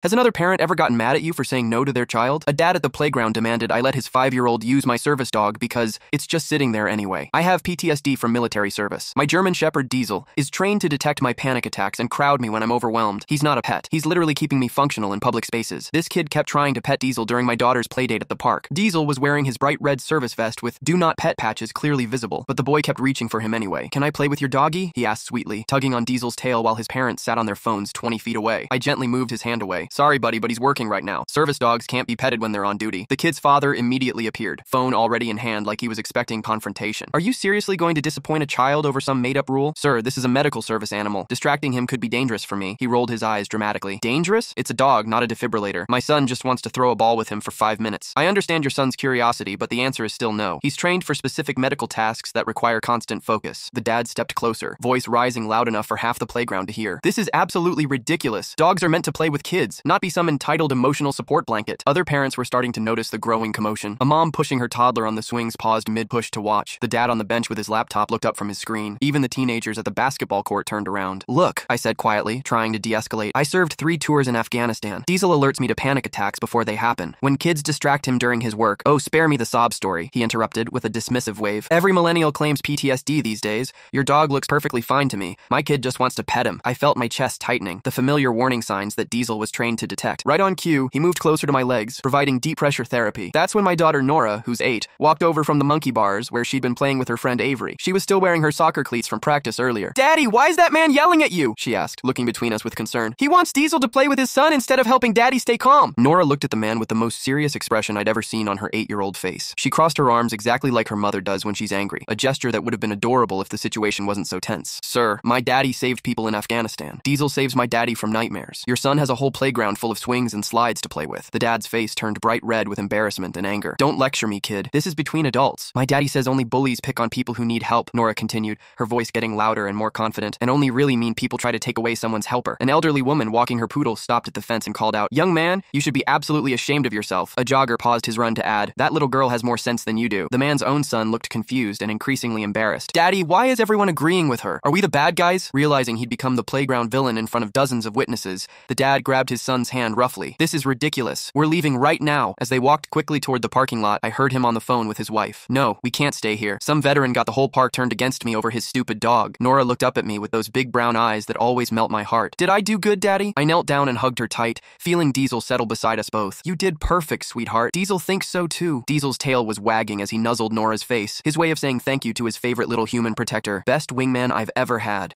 Has another parent ever gotten mad at you for saying no to their child? A dad at the playground demanded I let his 5-year-old use my service dog because it's just sitting there anyway. I have PTSD from military service. My German Shepherd Diesel is trained to detect my panic attacks and crowd me when I'm overwhelmed. He's not a pet. He's literally keeping me functional in public spaces. This kid kept trying to pet Diesel during my daughter's playdate at the park. Diesel was wearing his bright red service vest with "Do Not Pet" patches clearly visible, but the boy kept reaching for him anyway. "Can I play with your doggy?" he asked sweetly, tugging on Diesel's tail while his parents sat on their phones 20 feet away. I gently moved his hand away. "Sorry, buddy, but he's working right now. Service dogs can't be petted when they're on duty." The kid's father immediately appeared, phone already in hand like he was expecting confrontation. "Are you seriously going to disappoint a child over some made-up rule? Sir, this is a medical service animal. Distracting him could be dangerous for me." He rolled his eyes dramatically. "Dangerous? It's a dog, not a defibrillator. My son just wants to throw a ball with him for 5 minutes. I understand your son's curiosity, but the answer is still no. He's trained for specific medical tasks that require constant focus." The dad stepped closer, voice rising loud enough for half the playground to hear. "This is absolutely ridiculous. Dogs are meant to play with kids, not be some entitled emotional support blanket." Other parents were starting to notice the growing commotion. A mom pushing her toddler on the swings paused mid-push to watch. The dad on the bench with his laptop looked up from his screen. Even the teenagers at the basketball court turned around. "Look," I said quietly, trying to de-escalate. "I served 3 tours in Afghanistan. Diesel alerts me to panic attacks before they happen. When kids distract him during his work." "Oh, spare me the sob story," he interrupted with a dismissive wave. "Every millennial claims PTSD these days. Your dog looks perfectly fine to me. My kid just wants to pet him." I felt my chest tightening, the familiar warning signs that Diesel was trained to detect. Right on cue, he moved closer to my legs, providing deep pressure therapy. That's when my daughter Norah, who's 8, walked over from the monkey bars where she'd been playing with her friend Avery. She was still wearing her soccer cleats from practice earlier. "Daddy, why is that man yelling at you?" she asked, looking between us with concern. "He wants Diesel to play with his son instead of helping Daddy stay calm." Norah looked at the man with the most serious expression I'd ever seen on her 8-year-old face. She crossed her arms exactly like her mother does when she's angry, a gesture that would have been adorable if the situation wasn't so tense. "Sir, my daddy saved people in Afghanistan. Diesel saves my daddy from nightmares. Your son has a whole playground full of swings and slides to play with." The dad's face turned bright red with embarrassment and anger. "Don't lecture me, kid. This is between adults. My daddy says only bullies pick on people who need help," Norah continued, her voice getting louder and more confident, "and only really mean people try to take away someone's helper." An elderly woman walking her poodle stopped at the fence and called out, "Young man, you should be absolutely ashamed of yourself." A jogger paused his run to add, "That little girl has more sense than you do." The man's own son looked confused and increasingly embarrassed. "Daddy, why is everyone agreeing with her? Are we the bad guys?" Realizing he'd become the playground villain in front of dozens of witnesses, the dad grabbed his son's hand roughly. "This is ridiculous. We're leaving right now." As they walked quickly toward the parking lot, I heard him on the phone with his wife. "No, we can't stay here. Some veteran got the whole park turned against me over his stupid dog." Norah looked up at me with those big brown eyes that always melt my heart. "Did I do good, Daddy?" I knelt down and hugged her tight, feeling Diesel settle beside us both. "You did perfect, sweetheart. Diesel thinks so too." Diesel's tail was wagging as he nuzzled Norah's face, his way of saying thank you to his favorite little human protector. "Best wingman I've ever had."